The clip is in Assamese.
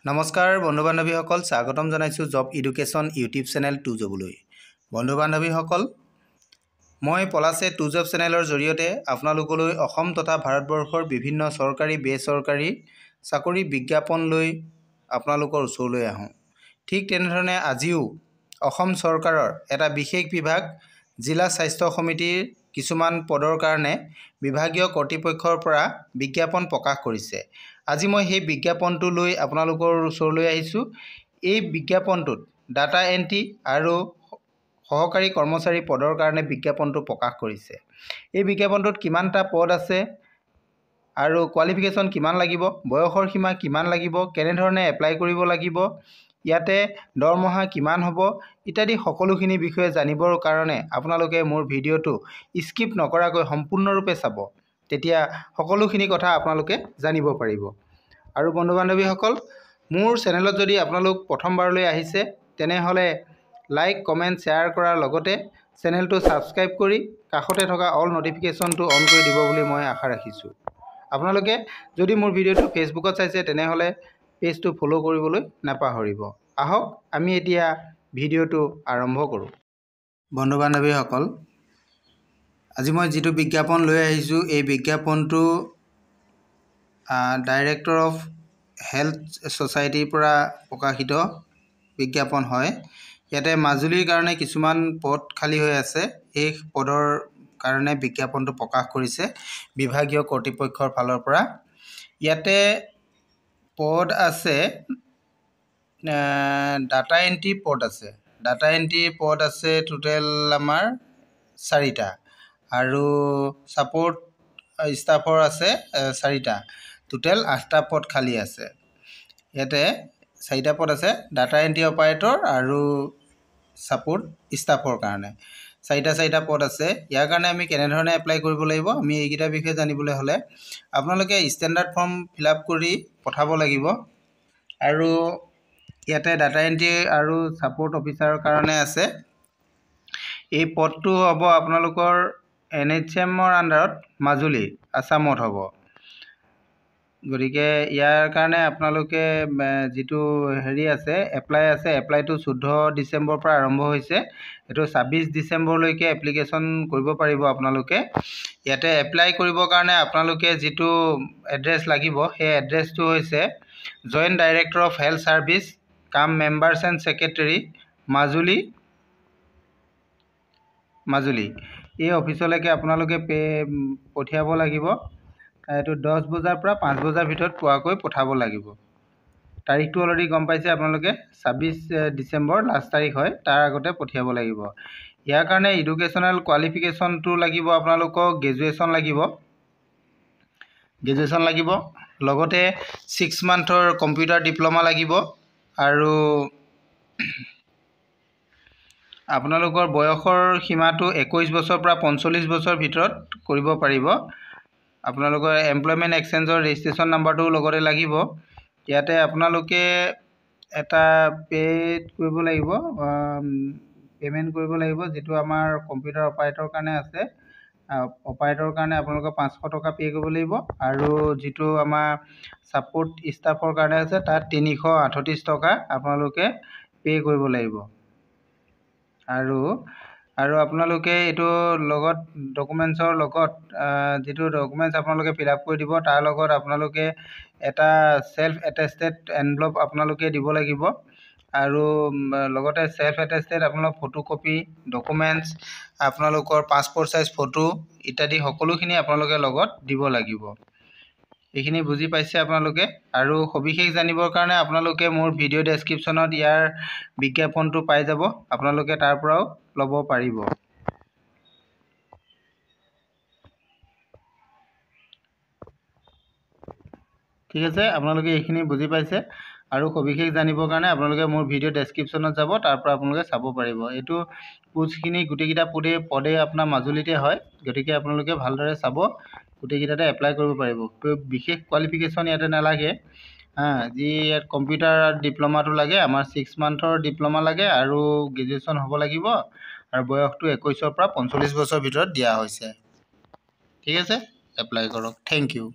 নমস্কাৰ বন্ধু বান্ধৱীসকল, স্বাগতম জনাইছোঁ job education YouTube channel to জবলৈ। বন্ধু বান্ধৱীসকল, মই পলাশে টু জব চেনেলৰ জৰিয়তে আপোনালোকলৈ অসম তথা ভাৰতবৰ্ষৰ বিভিন্ন চৰকাৰী বেচৰকাৰী চাকৰি বিজ্ঞাপন লৈ আপোনালোকৰ ওচৰলৈ আহোঁ। ঠিক তেনেধৰণে আজিও অসম চৰকাৰৰ এটা বিশেষ বিভাগ জিলা স্বাস্থ্য সমিতিৰ কিছুমান পদৰ কাৰণে বিভাগীয় কৰ্তৃপক্ষৰ পৰা বিজ্ঞাপন প্ৰকাশ কৰিছে। আজি মই সেই বিজ্ঞাপনটো লৈ আপোনালোকৰ ওচৰলৈ আহিছোঁ। এই বিজ্ঞাপনটোত ডাটা এণ্ট্ৰি আৰু সহকাৰী কৰ্মচাৰী পদৰ কাৰণে বিজ্ঞাপনটো প্ৰকাশ কৰিছে। এই বিজ্ঞাপনটোত কিমানটা পদ আছে আৰু কোৱালিফিকেশ্যন কিমান লাগিব, বয়সৰ সীমা কিমান লাগিব, কেনেধৰণে এপ্লাই কৰিব লাগিব, ইয়াতে দৰমহা কিমান হ'ব ইত্যাদি সকলোখিনি বিষয়ে জানিবৰ কাৰণে আপোনালোকে মোৰ ভিডিঅ'টো স্কিপ নকৰাকৈ সম্পূৰ্ণৰূপে চাব। তেতিয়া সকলোখিনি কথা আপোনালোকে জানিব পাৰিব। আৰু বন্ধু বান্ধৱীসকল, মোৰ চেনেলত যদি আপোনালোক প্ৰথমবাৰলৈ আহিছে তেনেহ'লে লাইক, কমেণ্ট, শ্বেয়াৰ কৰাৰ লগতে চেনেলটো ছাবস্ক্ৰাইব কৰি কাষতে থকা অল নটিফিকেশ্যনটো অন কৰি দিব বুলি মই আশা ৰাখিছোঁ। আপোনালোকে যদি মোৰ ভিডিঅ'টো ফেচবুকত চাইছে তেনেহ'লে পেজটো ফ'ল' কৰিবলৈ নাপাহৰিব। আহক আমি এতিয়া ভিডিঅ'টো আৰম্ভ কৰোঁ। বন্ধু বান্ধৱীসকল, আজি মই যিটো বিজ্ঞাপন লৈ আহিছোঁ এই বিজ্ঞাপনটো ডাইৰেক্টৰ অফ হেল্থ ছ'চাইটিৰ পৰা প্ৰকাশিত বিজ্ঞাপন হয়। ইয়াতে মাজুলীৰ কাৰণে কিছুমান পদ খালী হৈ আছে। এই পদৰ কাৰণে বিজ্ঞাপনটো প্ৰকাশ কৰিছে বিভাগীয় কৰ্তৃপক্ষৰ ফালৰ পৰা। ইয়াতে পদ আছে, ডাটা এণ্ট্ৰি পদ আছে। ডাটা এণ্ট্ৰি পদ আছে টোটেল আমাৰ 4টা আৰু ছাপোৰ্ট ষ্টাফৰ আছে 4টা। টোটেল 8টা পদ খালী আছে। ইয়াতে 4টা পদ আছে, ডাটা এণ্ট্ৰি অপাৰেটৰ আৰু ছাপোৰ্ট ষ্টাফৰ কাৰণে 4টা পদ আছে। ইয়াৰ কাৰণে আমি কেনেধৰণে এপ্লাই কৰিব লাগিব, আমি এইকেইটাৰ বিষয়ে জানিবলৈ হ'লে আপোনালোকে ষ্টেণ্ডাৰ্ড ফৰ্ম ফিল আপ কৰি পঠাব লাগিব। আৰু ইয়াতে ডাটা এণ্ট্ৰি আৰু ছাপোৰ্ট অফিচাৰৰ কাৰণে আছে। এই পদটো হ'ব আপোনালোকৰ NHMৰ আণ্ডাৰত মাজুলী, আছামত হ'ব। গতিকে ইয়াৰ কাৰণে আপোনালোকে যিটো আছে এপ্লাইটো 14 ডিচেম্বৰৰ পৰা আৰম্ভ হৈছে। এইটো 26 ডিচেম্বৰলৈকে এপ্লিকেশ্যন কৰিব পাৰিব আপোনালোকে। ইয়াতে এপ্লাই কৰিবৰ কাৰণে আপোনালোকে যিটো এড্ৰেছ লাগিব সেই এড্ৰেছটো হৈছে joint director of health service কাম মেম্বাৰ্ছ এণ্ড ছেক্ৰেটেৰী মাজুলী। এই অফিচলৈকে আপোনালোকে পঠিয়াব লাগিব। এইটো 10 বজাৰ পৰা 5 বজাৰ ভিতৰত পোৱাকৈ পঠাব লাগিব। তাৰিখটো অলৰেডি গম পাইছে আপোনালোকে, 26 ডিচেম্বৰ লাষ্ট তাৰিখ হয়, তাৰ আগতে পঠিয়াব লাগিব। ইয়াৰ কাৰণে এডুকেশ্যনেল কোৱালিফিকেশ্যনটো লাগিব আপোনালোকক, গ্ৰেজুৱেশ্যন লাগিব, লগতে 6 মান্থৰ কম্পিউটাৰ ডিপ্ল'মা লাগিব আৰু আপোনালোকৰ বয়সৰ সীমাটো 21 বছৰৰ পৰা 45 বছৰ ভিতৰত কৰিব পাৰিব। আপোনালোকৰ এমপ্লয়মেণ্ট এক্সচেঞ্জৰ ৰেজিষ্ট্ৰেশ্যন নাম্বাৰটোও লগতে লাগিব। ইয়াতে আপোনালোকে এটা পে'মেণ্ট কৰিব লাগিব, যিটো আমাৰ কম্পিউটাৰ অপাৰেটৰৰ কাৰণে আছে। অপাৰেটৰৰ কাৰণে আপোনালোকে 500 টকা পে' কৰিব লাগিব আৰু যিটো আমাৰ ছাপোৰ্ট ষ্টাফৰ কাৰণে আছে তাত 338 টকা আপোনালোকে পে' কৰিব লাগিব। আৰু আপোনালোকে এইটো লগত ডকুমেণ্টছৰ লগত যিটো ডকুমেণ্টছ আপোনালোকে ফিল আপ কৰি দিব তাৰ লগত আপোনালোকে এটা ছেল্ফ এটেষ্টেড এনভলপ আপোনালোকে দিব লাগিব। আৰু লগতে ছেল্ফ এটেষ্টেড আপোনালোকৰ ফটোকপি, ডকুমেণ্টছ, আপোনালোকৰ পাছপৰ্ট চাইজ ফটো ইত্যাদি সকলোখিনি আপোনালোকে লগত দিব লাগিব। এইখিনি বুজি পাইছে আপোনালোকে। আৰু সবিশেষ জানিবৰ কাৰণে আপোনালোকে মোৰ ভিডিঅ' ডেছক্ৰিপশ্যনত ইয়াৰ বিজ্ঞাপনটো পাই যাব, আপোনালোকে তাৰ পৰাও ল'ব পাৰিব। ঠিক আছে, আপোনালোকে এইখিনি বুজি পাইছে। আৰু সবিশেষ জানিবৰ কাৰণে আপোনালোকে মোৰ ভিডিঅ' ডেছক্ৰিপশ্যনত যাব, তাৰ পৰা আপোনালোকে চাব পাৰিব। এইটো পোষ্টখিনি গোটেইকেইটা পদে আপোনাৰ মাজুলীতে হয়, গতিকে আপোনালোকে ভালদৰে চাব, গোটেইকেইটাতে এপ্লাই কৰিব পাৰিব। বিশেষ কোৱালিফিকেশ্যন ইয়াতে নালাগে। যি ইয়াত কম্পিউটাৰ ডিপ্ল'মাটো লাগে, আমাৰ 6 মান্থৰ ডিপ্ল'মা লাগে আৰু গ্ৰেজুৱেশ্যন হ'ব লাগিব আৰু বয়সটো 21ৰ পৰা 45 বছৰৰ ভিতৰত দিয়া হৈছে। ঠিক আছে, এপ্লাই কৰক। Thank U.